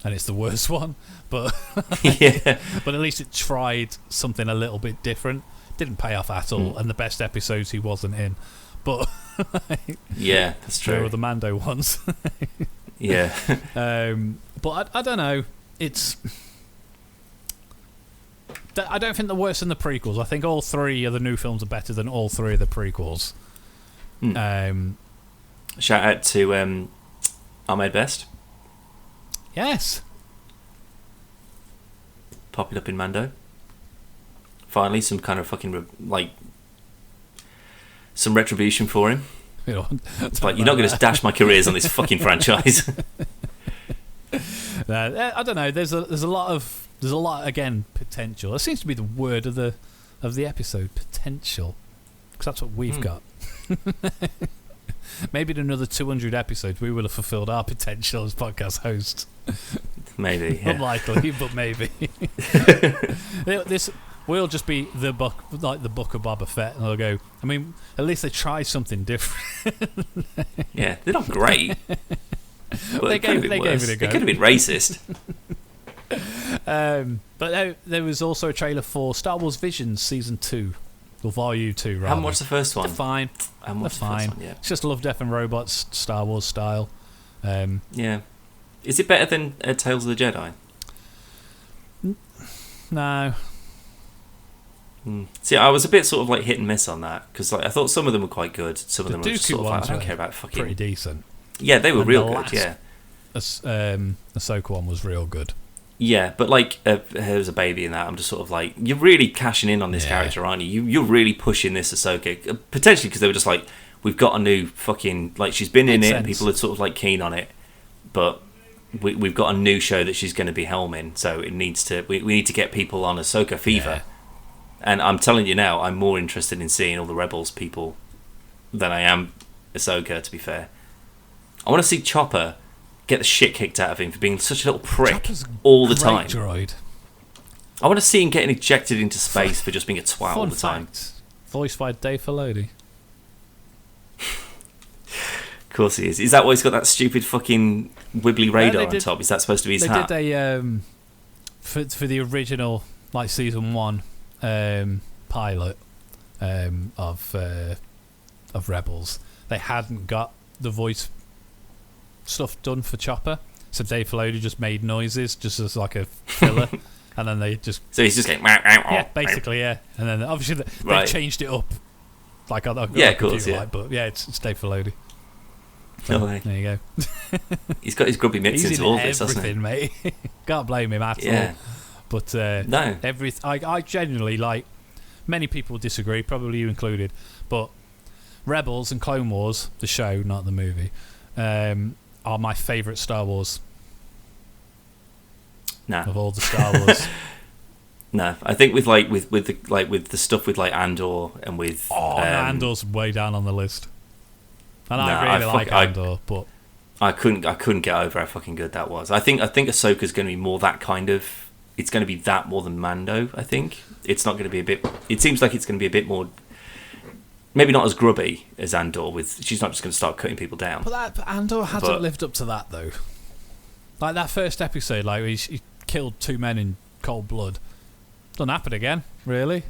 A: and it's the worst one. But but at least it tried something a little bit different. Didn't pay off at all, and the best episodes he wasn't in. But
B: yeah, that's true.
A: There were the Mando ones.
B: Yeah.
A: But I don't know. I don't think they're worse than the prequels. I think all three of the new films are better than all three of the prequels.
B: Shout out to Ahmed Best.
A: Yes.
B: Popping up in Mando. Finally, some kind of fucking some retribution for him. It's like, you're not going to dash my careers on this fucking franchise.
A: I don't know. There's a lot again, potential. It seems to be the word of the episode, potential, because that's what we've got. Maybe in another 200 episodes, we will have fulfilled our potential as podcast hosts.
B: Maybe, yeah.
A: Unlikely, but maybe. This will just be the book, like the Book of Boba Fett, and they'll go, I mean, at least they tried something different.
B: Yeah, they're not great. Well,
A: they gave it a go.
B: They could have been racist.
A: But there was also a trailer for Star Wars Visions Season 2, or Volume 2, rather.
B: I haven't watched the first one.
A: They're fine.
B: I haven't watched the first one, yeah. It's
A: just Love, Death and Robots, Star Wars style.
B: Yeah. Is it better than Tales of the Jedi?
A: No.
B: See, I was a bit sort of like hit and miss on that, because like, I thought some of them were quite good. Some of them were just sort of like, I don't care about fucking...
A: pretty decent.
B: Yeah, they were real good, yeah.
A: Ahsoka one was real good.
B: Yeah, but like, there's a baby in that. I'm just sort of like, you're really cashing in on this character, aren't you? You're really pushing this Ahsoka. Potentially because they were just like, we've got a new fucking... Like, she's been in it, and people are sort of like keen on it, but we've got a new show that she's going to be helming, so it needs to... We need to get people on Ahsoka fever. Yeah. And I'm telling you now, I'm more interested in seeing all the Rebels people than I am Ahsoka, to be fair. I want to see Chopper get the shit kicked out of him for being such a little prick all the time.
A: Droid.
B: I want to see him getting ejected into space for just being a twat all the time.
A: Voiced by Dave Filoni.
B: Of course he is. Is that why he's got that stupid fucking wibbly radar on top? Is that supposed to be his hat?
A: They did for the original, like, Season 1 pilot of Rebels. They hadn't got the voice stuff done for Chopper, so Dave Filoni just made noises just as like a filler, and then they just...
B: So he's just going...
A: basically, yeah. And then obviously they changed it up. Like, of course, yeah. But yeah, it's Dave Filoni. So, there you go.
B: He's got his grubby mitts into all this, hasn't he?
A: Mate. Can't blame him at all. But
B: no.
A: I genuinely, like, many people disagree, probably you included, but Rebels and Clone Wars, the show, not the movie, are my favourite Star Wars.
B: No.
A: Of all the Star Wars.
B: No, I think with the stuff with like Andor and with
A: Andor's way down on the list. And I really like Andor, but
B: I couldn't get over how fucking good that was. I think Ahsoka's going to be more that kind of. It's going to be that more than Mando. I think it's not going to be a bit. It seems like it's going to be a bit more. Maybe not as grubby as Andor. She's not just going to start cutting people down.
A: But Andor hasn't lived up to that though. Like that first episode, like he killed 2 men in cold blood. Doesn't happen again, really.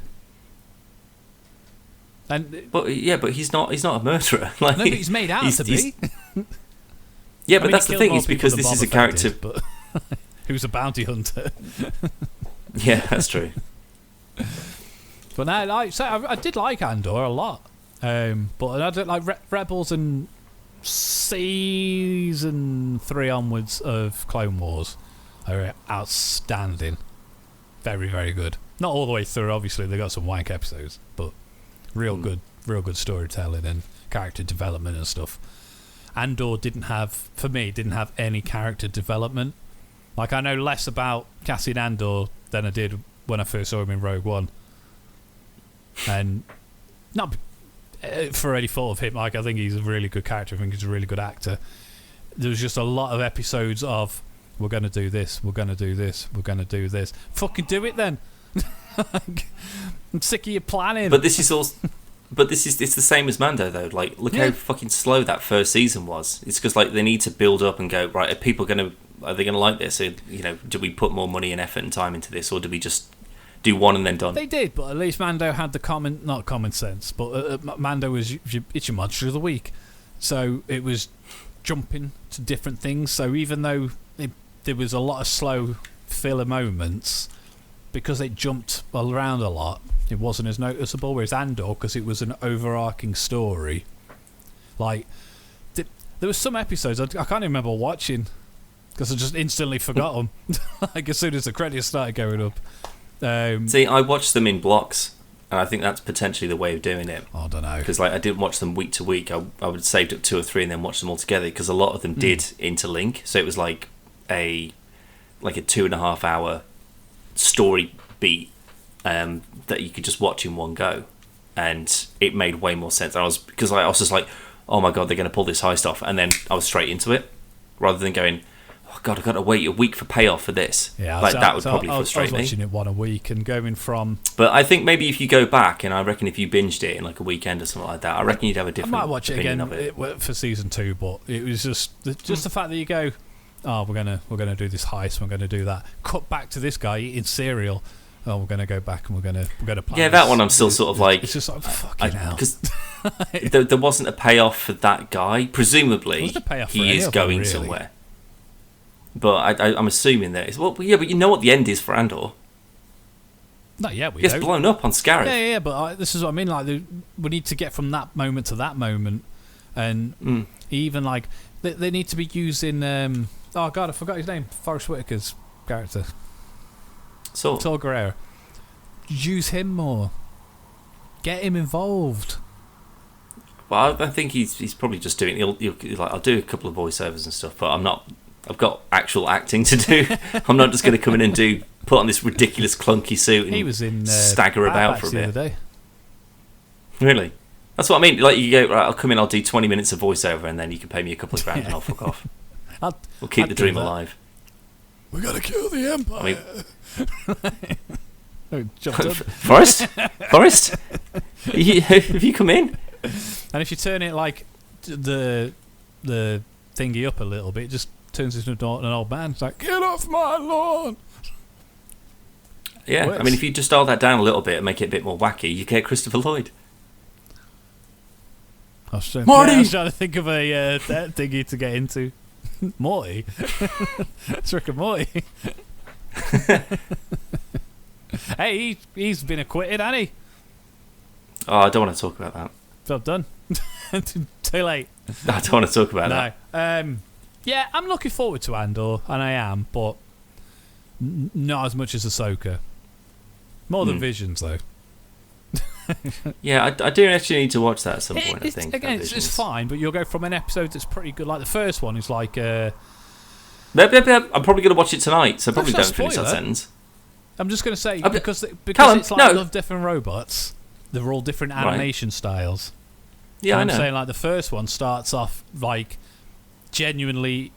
B: But he's not a murderer. Like,
A: no, but he's made out to be.
B: Yeah, but that's the thing. Is because this is a character.
A: But he was a bounty hunter.
B: Yeah, that's true.
A: But no, I did like Andor a lot. But I did like Rebels and season 3 onwards of Clone Wars are outstanding. Very, very good. Not all the way through, obviously. They got some wank episodes, but real good storytelling and character development and stuff. Andor didn't have any character development. Like, I know less about Cassian Andor than I did when I first saw him in Rogue One. And not for any fault of him, like, I think he's a really good character. I think he's a really good actor. There was just a lot of episodes of, we're going to do this, we're going to do this, we're going to do this. Fucking do it then. I'm sick of your planning.
B: But this is also... But it's the same as Mando though. Like, look how fucking slow that first season was. It's because like they need to build up and go, right, are they gonna like this? Or, do we put more money and effort and time into this, or do we just do one and then done?
A: They did, but at least Mando had the not common sense, but Mando was it's your monster of the week, so it was jumping to different things. So even though there was a lot of slow filler moments, because it jumped around a lot, it wasn't as noticeable. Whereas Andor, because it was an overarching story, like there was some episodes I can't even remember watching because I just instantly forgot them. Like as soon as the credits started going up.
B: See, I watched them in blocks, and I think that's potentially the way of doing it.
A: I don't know,
B: because like I didn't watch them week to week. I would saved up 2 or 3 and then watch them all together, because a lot of them did interlink. So it was like a 2.5 hour story beat that you could just watch in one go, and it made way more sense. I was just like, oh my god, they're going to pull this heist off, and then I was straight into it, rather than going, oh god, I've got to wait a week for payoff for this.
A: Yeah,
B: that would probably frustrate me.
A: I was watching it one a week and going from.
B: But I think maybe if you go back, and I reckon if you binged it in like a weekend or something like that, I reckon you'd have a different.
A: I might watch it again
B: of it.
A: For season 2, but it was just the fact that you go, oh, we're gonna do this heist, we're gonna do that. Cut back to this guy eating cereal. Oh, we're going to go back and we're going to plan.
B: Yeah, that one I'm still sort of like...
A: It's just like, fucking hell.
B: Because there wasn't a payoff for that guy. Presumably, he is going somewhere. But I'm assuming that it's... Well, yeah, but you know what the end is for Andor.
A: No, yeah, we
B: He gets blown up on Scarif.
A: Yeah, but this is what I mean. Like, we need to get from that moment to that moment. And even, like, they need to be using... oh, God, I forgot his name. Forrest Whitaker's character. Saul Guerrero. Use him more. Get him involved.
B: Well, I think he's probably just doing. He'll like, I'll do a couple of voiceovers and stuff, but I'm not. I've got actual acting to do. I'm not just going to come in and put on this ridiculous clunky suit and
A: he was in,
B: stagger about for a bit.
A: The other day.
B: Really? That's what I mean. Like, you go, right, I'll come in, I'll do 20 minutes of voiceover, and then you can pay me a couple of grand and I'll fuck off. We'll keep the dream alive.
A: We gotta kill the Empire.
B: I mean, Forrest, have you come in?
A: And if you turn it like the thingy up a little bit, it just turns into an old man. It's like, get off my lawn.
B: Yeah, I mean, if you just dial that down a little bit and make it a bit more wacky, you get Christopher Lloyd.
A: Marty! I was trying to think of a thingy to get into. Morty? It's Rick and Morty. Hey, he's been acquitted, hasn't he?
B: Oh, I don't want to talk about that.
A: Job done. Too late.
B: I don't want to talk about that.
A: Yeah, I'm looking forward to Andor, and I am, but not as much as Ahsoka. More than Visions, though.
B: Yeah, I do actually need to watch that at some point, I think.
A: Again, it's fine, but you'll go from an episode that's pretty good. Like the first one is like... I'm
B: probably going to watch it tonight, so probably don't finish that sentence.
A: I'm just going to say, because
B: Callum,
A: it's like Love, Death and Robots, they're all different animation styles.
B: Yeah,
A: and I'm saying like the first one starts off like genuinely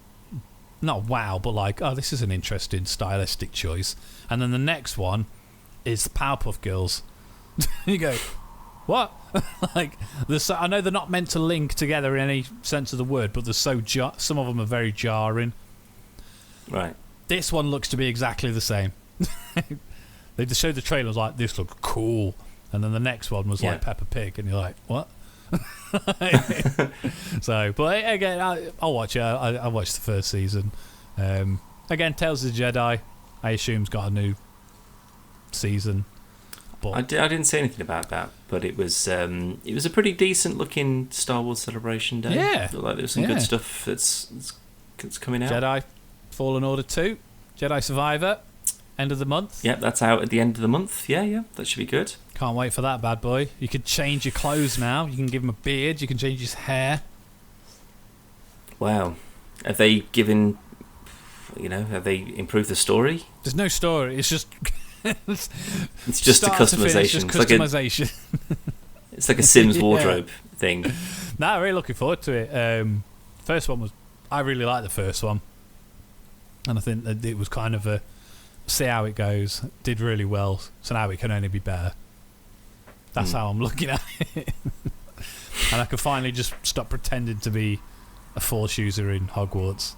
A: not wow, but like, oh, this is an interesting stylistic choice. And then the next one is the Powerpuff Girls. You go, what? Like, I know they're not meant to link together in any sense of the word, but they're some of them are very jarring.
B: Right.
A: This one looks to be exactly the same. They just showed the trailer, was like, this looks cool, and then the next one was like Peppa Pig, and you're like, what? So, but again, I'll watch it. I watched the first season. Again, Tales of the Jedi, I assume's got a new season. But
B: I didn't say anything about that, but it was a pretty decent looking Star Wars Celebration Day.
A: Yeah,
B: looked like there was some good stuff that's coming out.
A: Jedi Fallen Order 2, Jedi Survivor, end of the month.
B: Yep, that's out at the end of the month. Yeah, that should be good.
A: Can't wait for that bad boy. You could change your clothes now. You can give him a beard. You can change his hair.
B: Wow. Have they given... have they improved the story?
A: There's no story. It's just...
B: it's just a customization. It's like a Sims wardrobe thing.
A: Nah, really looking forward to it. First one was... I really liked the first one. And I think that it was kind of a... See how it goes. Did really well. So now it can only be better. That's how I'm looking at it. And I can finally just stop pretending to be a Force user in Hogwarts.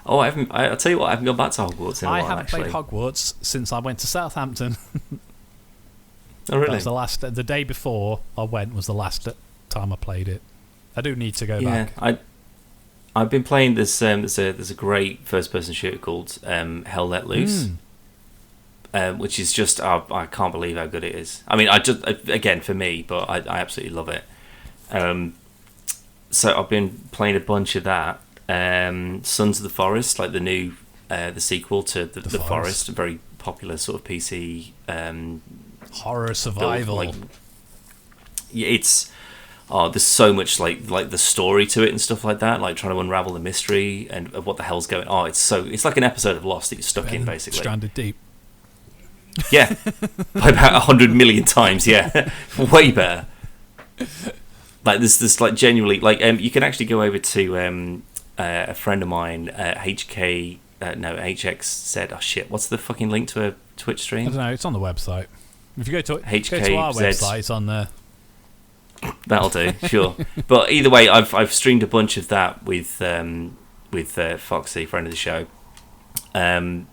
B: I'll tell you what, I haven't gone back to Hogwarts in a while.
A: I haven't played Hogwarts since I went to Southampton.
B: Oh, really?
A: That was the day before I went was the last time I played it. I do need to go back.
B: I've been playing this. There's a great first-person shooter called Hell Let Loose. Which is just, I can't believe how good it is. I mean, again, for me, but I absolutely love it. So I've been playing a bunch of that. Sons of the Forest, like the new, the sequel to the Forest, a very popular sort of PC
A: horror survival.
B: It's there's so much like the story to it and stuff like that, like trying to unravel the mystery and of what the hell's going on. It's like an episode of Lost that you're stuck in, basically.
A: Stranded Deep.
B: Yeah, by about 100 million times. Yeah, way better. Like this like genuinely like you can actually go over to a friend of mine, HX said, oh shit, what's the fucking link to a Twitch stream?
A: I don't know. It's on the website. If you go to
B: HKZ,
A: our website, it's on there.
B: That'll do, sure. But either way, I've streamed a bunch of that with Foxy, friend of the show, and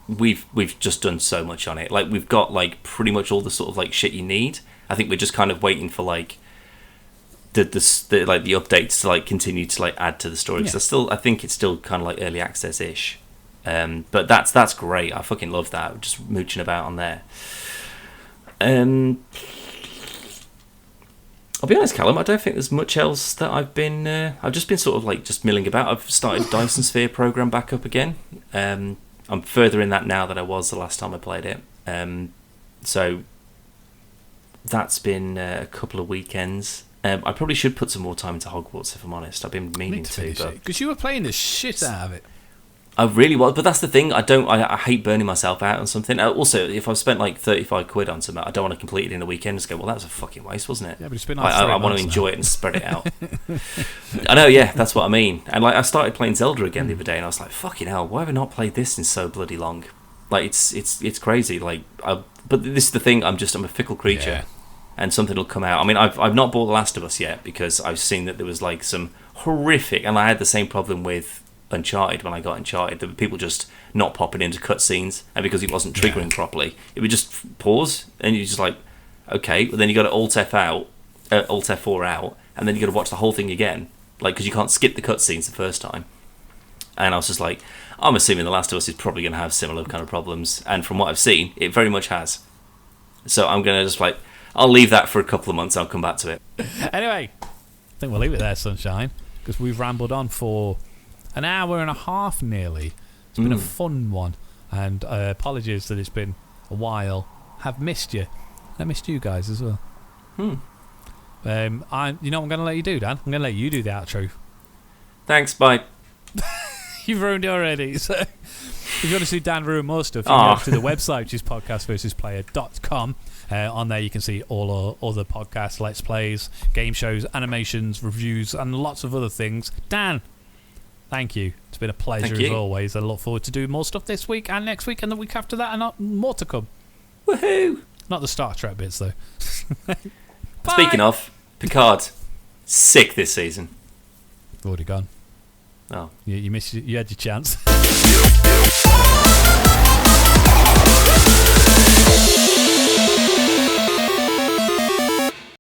B: we've just done so much on it. Like we've got like pretty much all the sort of like shit you need. I think we're just kind of waiting for like the updates to like continue to like add to the story. Because I think it's still kind of like early access ish. But that's great. I fucking love that. Just mooching about on there. I'll be honest, Callum, I don't think there's much else that I've just been sort of like just milling about. I've started Dyson Sphere program back up again. I'm further in that now than I was the last time I played it. So that's been a couple of weekends. I probably should put some more time into Hogwarts, if I'm honest. I've been meaning to.
A: Because you were playing the shit out of it.
B: I really was, but that's the thing. I hate burning myself out on something. Also, if I've spent like 35 quid on something, I don't want to complete it in a weekend and just go, well, that was a fucking waste, wasn't it?
A: Yeah, but it's been
B: I want to enjoy it and spread it out. I know, yeah, that's what I mean. And like, I started playing Zelda again the other day, and I was like, fucking hell, why have I not played this in so bloody long? Like, it's crazy. Like, but this is the thing. I'm a fickle creature, and something will come out. I mean, I've not bought The Last of Us yet because I've seen that there was like some horrific, and I had the same problem with Uncharted when I got Uncharted. There were people just not popping into cutscenes, and because it wasn't triggering properly, it would just pause, and you're just like, okay. But then you got to Alt F4 out, and then you got to watch the whole thing again, like because you can't skip the cutscenes the first time. And I was just like, I'm assuming The Last of Us is probably going to have similar kind of problems, and from what I've seen, it very much has. So I'm gonna just like, I'll leave that for a couple of months. I'll come back to it.
A: Anyway, I think we'll leave it there, Sunshine, because we've rambled on for an hour and a half nearly. It's been a fun one, and apologies that it's been a while. Have missed you. I missed you guys as well. You know what I'm going to let you do, Dan? I'm going to let you do the outro.
B: Thanks, bye.
A: You've ruined it already. So If you want to see Dan ruin more stuff, you can go to the website, which is podcastversusplayer.com. On there you can see all our other podcasts, let's plays, game shows, animations, reviews, and lots of other things. Dan, thank you. It's been a pleasure as always. I look forward to doing more stuff this week and next week and the week after that, and more to come.
B: Woohoo!
A: Not the Star Trek bits though.
B: Speaking of, Picard, sick this season.
A: Already gone.
B: Oh,
A: You missed. You had your chance.